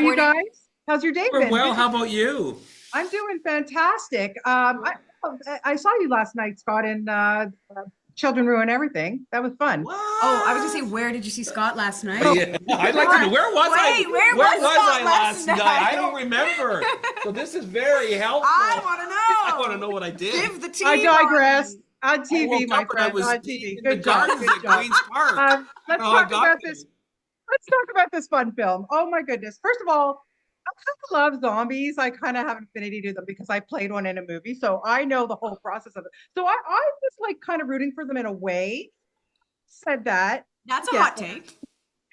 you recording. guys? How's your day We're been? well. How about you? I'm doing fantastic. I saw you last night, Scott, in Children Ruin Everything. That was fun. Oh, I was gonna say, What? where did you see Scott last night? Yeah, I'd like to know. Where was I? Wait, where Where was was Scott I last last night? I night? don't remember. So this is very helpful. I want to I know. want to know what I did. Give the team. I digress. On I TV, woke my up and I friend, was on deep TV. in the Good job. gardens Good at job. Queens Park. Let's Oh, I talk got about you. this. Let's talk about this fun film. Oh my goodness. First of all, I kind of love zombies. I kind of have an affinity to them because I played one in a movie. So I know the whole process of it. So I was like kind of rooting for them in a way. Said that. That's a Yeah. hot take.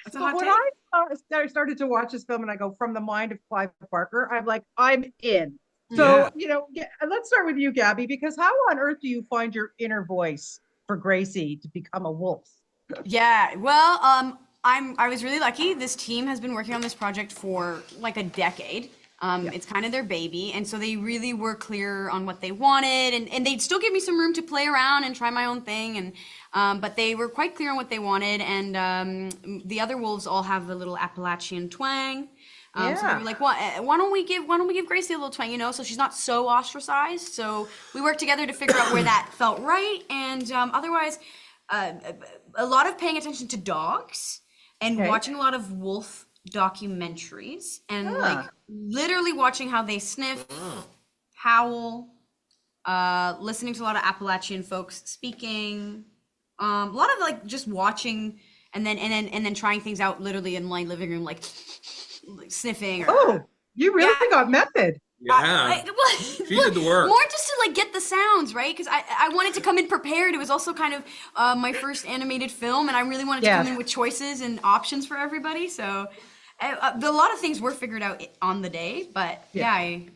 That's a But hot when take. I started to watch this film and I go from the mind of Clive Barker, I'm like, I'm in. So, let's start with you, Gabby, because how on earth do you find your inner voice for Gracie to become a wolf? Yeah, well, I was really lucky. This team has been working on this project for like a decade. It's kind of their baby, and so they really were clear on what they wanted, and they'd still give me some room to play around and try my own thing, and but they were quite clear on what they wanted, and the other wolves all have a little Appalachian twang. So they were like, why don't we give Gracie a little twang, so she's not so ostracized. So we worked together to figure out where that felt right, and otherwise, a lot of paying attention to dogs and watching a lot of wolf documentaries and like literally watching how they sniff, howl, listening to a lot of Appalachian folks speaking, a lot of like just watching and then trying things out literally in my living room, like sniffing. You really got method. Yeah. She did the work. More just to like get the sounds, right? Because I wanted to come in prepared. It was also kind of my first animated film, and I really wanted to come in with choices and options for everybody. So a lot of things were figured out on the day, but I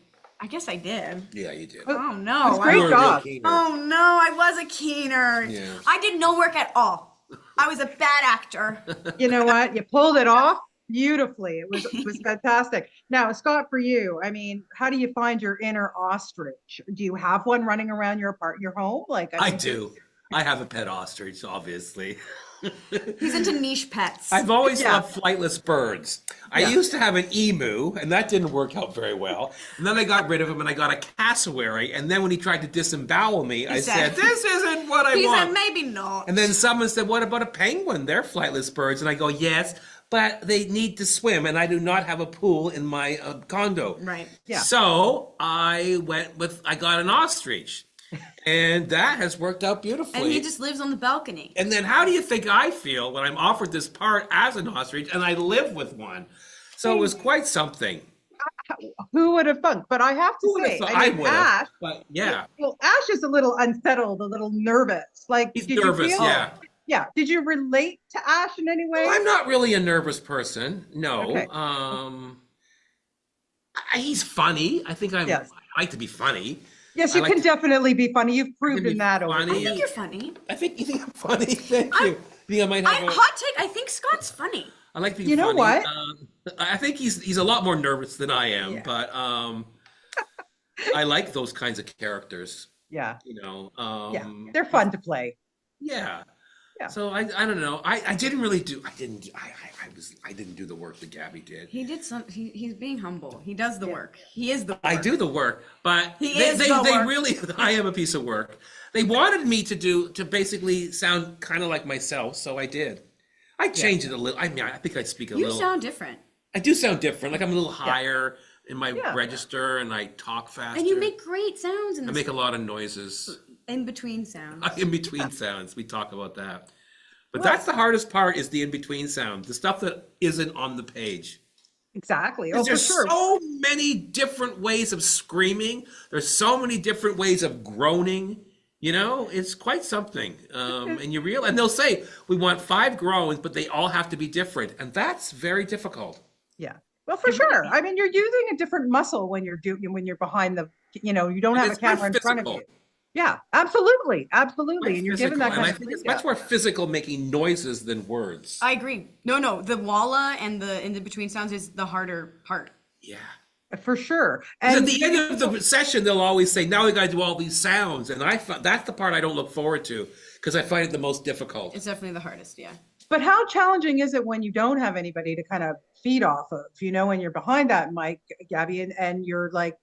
guess I did. Yeah, you did. Oh no! Great job. Oh no! I was a keener. Yeah. I did no work at all. I was a bad actor. You know what? You pulled it off beautifully. It was fantastic. Now, Scott, for you, I mean, how do you find your inner ostrich? Do you have one running around your home? Like I do. I have a pet ostrich, obviously. He's into niche pets. I've always loved flightless birds. I used to have an emu, and that didn't work out very well. And then I got rid of him, and I got a cassowary. And then when he tried to disembowel me, I said, "This isn't what I want." He said, "Maybe not." And then someone said, "What about a penguin? They're flightless birds." And I go, "Yes, but they need to swim, and I do not have a pool in my condo." Right. Yeah. So I got an ostrich. And that has worked out beautifully. And he just lives on the balcony. And then how do you think I feel when I'm offered this part as an ostrich and I live with one? So it was quite something. Who would have thunk? But I have to say, I would have. Ash, But yeah. well, Ash is a little unsettled, a little nervous. Like, He's did nervous, you feel, yeah. Yeah. Did you relate to Ash in any way? Well, I'm not really a nervous person. No. Okay. He's funny. I think I like to be funny. Yes, you can definitely be funny. You've proven be that over. I funny. think you're funny. You think I'm funny? Thank you. You think I might have hot take. I think Scott's funny. I like being You know funny. what? I think he's a lot more nervous than I am, but I like those kinds of characters. Yeah. They're fun to play. Yeah. Yeah. So I don't know. I didn't do the work that Gabby did. He did some. He's being humble. He does the work. He is the work. I do the work, but He they is the work. really. I am a piece of work. They wanted me to basically sound kind of like myself, so I did. I changed it a little. I mean, I think I speak a little. You sound different. I do sound different. Like I'm a little higher in my register, and I talk faster. And you make great sounds. I make a lot of noises. In between sounds. In between sounds. We talk about that. But that's the hardest part, is the in-between sound. The stuff that isn't on the page. Exactly. There's so many different ways of screaming. There's so many different ways of groaning. It's quite something. And they'll say, we want 5 groans, but they all have to be different. And that's very difficult. Yeah. Well, for sure. I mean, you're using a different muscle when you're behind the, you don't have a camera in front of you. Yeah, absolutely. Absolutely. And you're given that kind of thing. It's much more physical making noises than words. I agree. No, the walla and the in the between sounds is the harder part. Yeah. For sure. And at the end of the session, they'll always say, now we got to do all these sounds. And that's the part I don't look forward to, because I find it the most difficult. It's definitely the hardest, yeah. But how challenging is it when you don't have anybody to kind of feed off of, when you're behind that mic, Gabby, and you're like,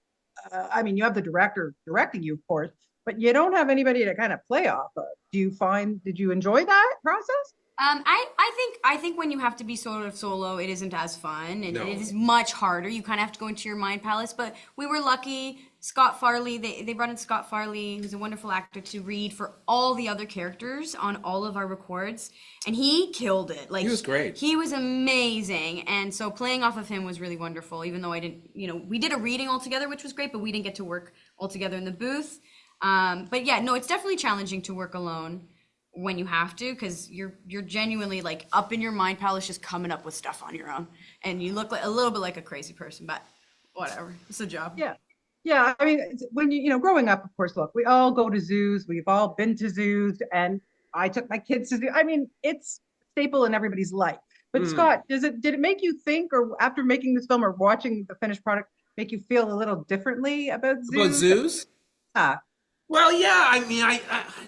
I mean, you have the director directing you, of course, but you don't have anybody to kind of play off of. Did you enjoy that process? I think when you have to be sort of solo, it isn't as fun, and No. it is much harder. You kind of have to go into your mind palace. But we were lucky. Scott Farley, they brought in Scott Farley, who's a wonderful actor, to read for all the other characters on all of our records, and he killed it. Like He was great. He was amazing, and so playing off of him was really wonderful. Even though I didn't, we did a reading all together, which was great, but we didn't get to work all together in the booth. But yeah, no, it's definitely challenging to work alone when you have to, because you're genuinely like up in your mind palace, just coming up with stuff on your own, and you look like a little bit like a crazy person, but whatever, it's a job. Yeah, I mean, when growing up, of course, look, we all go to zoos. We've all been to zoos, and I took my kids to zoos. I mean, it's staple in everybody's life. But Scott, did it make you think, or after making this film or watching the finished product, make you feel a little differently about zoos? About zoos? Yeah. Well, yeah. I mean,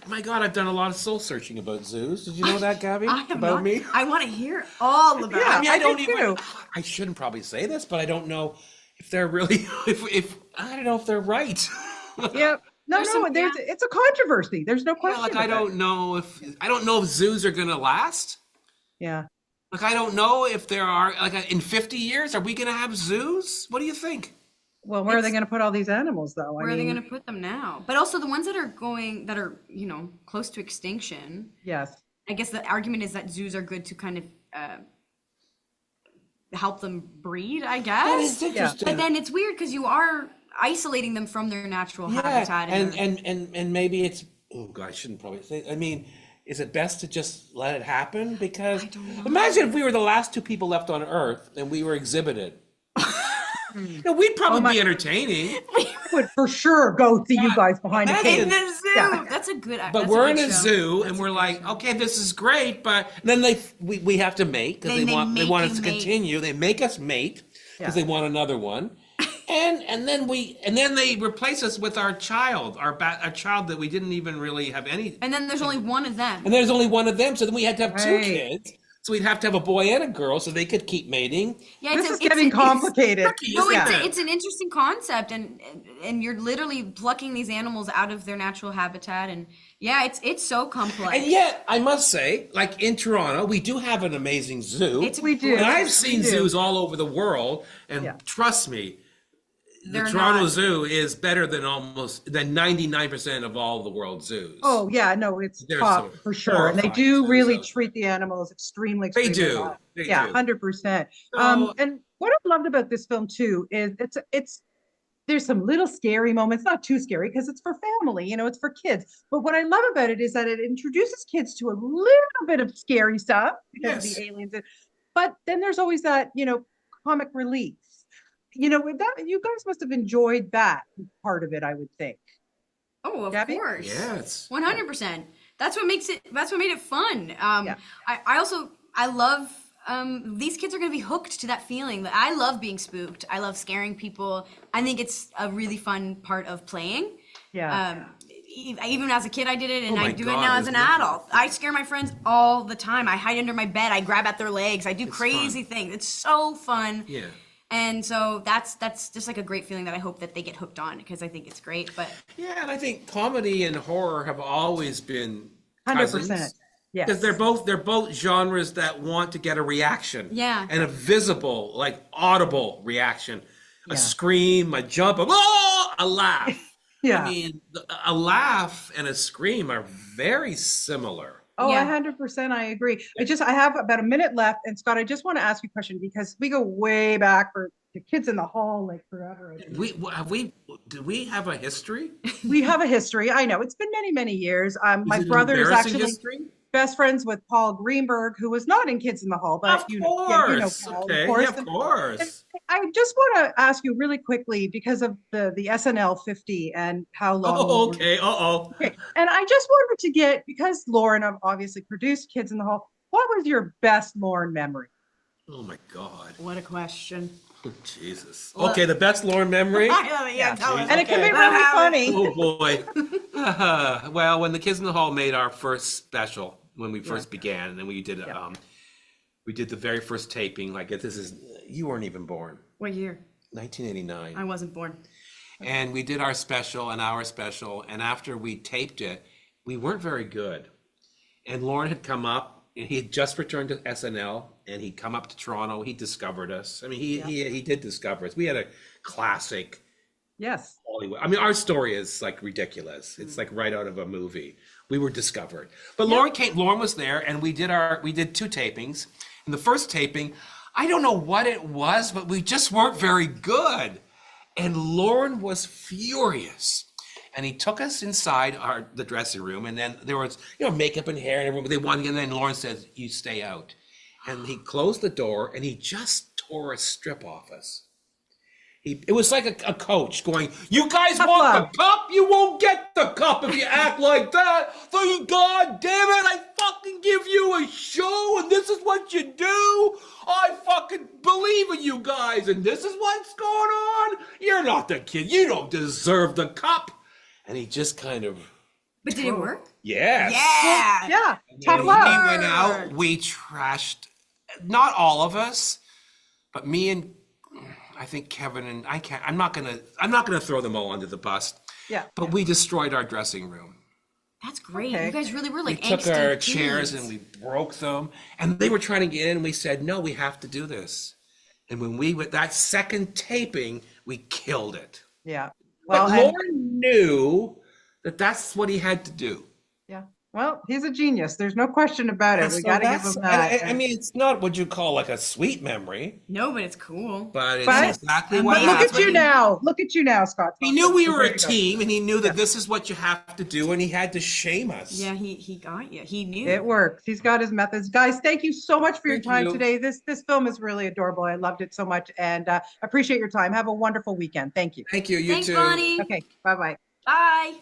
my God, I've done a lot of soul searching about zoos. Did you know that, Gabby? I have about not, me? I want to hear all about Yeah. it. I mean, I don't even. too. I shouldn't probably say this, but I don't know if they're really. If I don't know if they're right. Yeah. No, There's some- it's a controversy. There's no Yeah, question. like I about don't know if zoos are gonna last. it. Yeah. Like I don't know if there are in 50 years are we gonna have zoos? What do you think? Well, where are they going to put all these animals, though? Where are they going to put them now? But also the ones that are close to extinction. Yes. I guess the argument is that zoos are good to kind of help them breed, I guess. That is interesting. But then it's weird because you are isolating them from their natural habitat. and maybe it's I shouldn't probably say. I mean, is it best to just let it happen? Because imagine if we were the last two people left on Earth and we were exhibited. We'd probably be entertaining. I would for sure go see you guys behind a Imagine- in cage. the zoo. Yeah. That's a good. But that's we're a in good a show. zoo That's and a we're good like, show. okay, this is great, but then we have to mate because Then they want us you to mate. continue. They make us mate because they want another one, and then they replace us with our child, our child that we didn't even really have any. And then there's only one of them. And there's only one of them, so then we had to have two Right. kids. So we'd have to have a boy and a girl so they could keep mating. Yeah, This is getting complicated. No, Yeah. it's an interesting concept, and you're literally plucking these animals out of their natural habitat, and yeah, it's so complex. And yet, I must say, like in Toronto, we do have an amazing zoo. We do. And I've We seen do. zoos all over the world, and Yeah. trust me, the They're Toronto not- Zoo is better than 99% of all the world zoos. Oh yeah, no, it's There's top some for sure, and they horrifying do zoos really out there. treat the animals extremely. They extremely do. well. They Yeah, do. 100%. So- And what I've loved about this film too is there's some little scary moments, not too scary because it's for family, it's for kids. But what I love about it is that it introduces kids to a little bit of scary stuff because of Yes. the aliens. But then there's always that, comic relief. With that, you guys must have enjoyed that part of it, I would think. Oh, of Gabby? course. Yes. 100%. That's what made it fun. Yeah. I love these kids are going to be hooked to that feeling. I love being spooked. I love scaring people. I think it's a really fun part of playing. Yeah. Even as a kid, I did it, and Oh I my do God, it now as isn't an it? adult. I scare my friends all the time. I hide under my bed. I grab at their legs. I do It's crazy things. It's so fun. Yeah. And so that's just like a great feeling that I hope that they get hooked on, because I think it's great. But Yeah, and I think comedy and horror have always been 100%. cousins. Yes. Because they're both genres that want to get a reaction. Yeah. And a visible, like audible reaction. Yeah. A scream, a jump, a laugh. Yeah. I mean, a laugh and a scream are very similar. Oh, Yeah. 100%. I agree. I have about a minute left. And Scott, I just want to ask you a question because we go way back for the Kids in the Hall, like forever. Did we have a history? We have a history. I know it's been many, many years. My Is it brother is embarrassing actually history? best friends with Paul Greenberg, who was not in Kids in the Hall, but Of yeah, course. Paul, Okay. of course. Yeah, of course. I just want to ask you really quickly because of the SNL 50 and how long. Oh, okay. Uh-oh. Okay. And I just wanted to get, because Lauren obviously produced Kids in the Hall, what was your best Lauren memory? Oh my God. what a question. Jesus. Okay, the best Lauren memory. I love it. Yeah, tell us. And it can be Okay. really funny. Oh boy. Well, when the Kids in the Hall made our first special, when we first began, and then we did the very first taping. Like this is you weren't even born. What year? 1989. I wasn't born. And we did our special, an hour special, and after we taped it, we weren't very good. And Lauren had come up, and he had just returned to SNL, and he'd come up to Toronto. He discovered us. I mean, he did discover us. We had a classic. Yes. Hollywood. I mean, our story is like ridiculous. It's like right out of a movie. We were discovered. But Lauren was there, and we did 2 tapings. And the first taping, I don't know what it was, but we just weren't very good. And Lauren was furious. And he took us inside the dressing room, and then there was, makeup and hair and everything. They wanted, and then Lauren said, "You stay out." And he closed the door, and he just tore a strip off us. It was like a coach going, "You guys want the cup? You won't get the cup if you act like that. So God damn it, I fucking give you a show, and this is what you do. I fucking believe in you guys, and this is what's going on. You're not the kid. You don't deserve the cup." And he just kind of... But did it work? Yes. Yeah. Yeah. When Tough we love. went out, we trashed, not all of us, but me and I think Kevin and I'm not gonna throw them all under the bus. Yeah. But we destroyed our dressing room. That's great. Okay. You guys really were like We took angsty our kids. chairs and we broke them, and they were trying to get in, and we said, "No, we have to do this." And when we went that second taping, we killed it. Yeah. But Well, Lauren knew that that's what he had to do. yeah. Well, he's a genius. There's no question about it. And We so got to give that's- him that. I mean, it's not what you call like a sweet memory, No, but it's cool. but it's But- exactly but what But look happened. at you now. Look at you now, Scott. He knew we Thompson. were a There you go. team, and he knew that this is what you have to do, and he had to shame us. Yeah, he got you. He knew. It works. He's got his methods. Guys, thank you so much for your Thank time you. today. This film is really adorable. I loved it so much, and appreciate your time. Have a wonderful weekend. Thank you. Thank you. You Thanks, too. Bonnie. Okay. Bye-bye. Bye.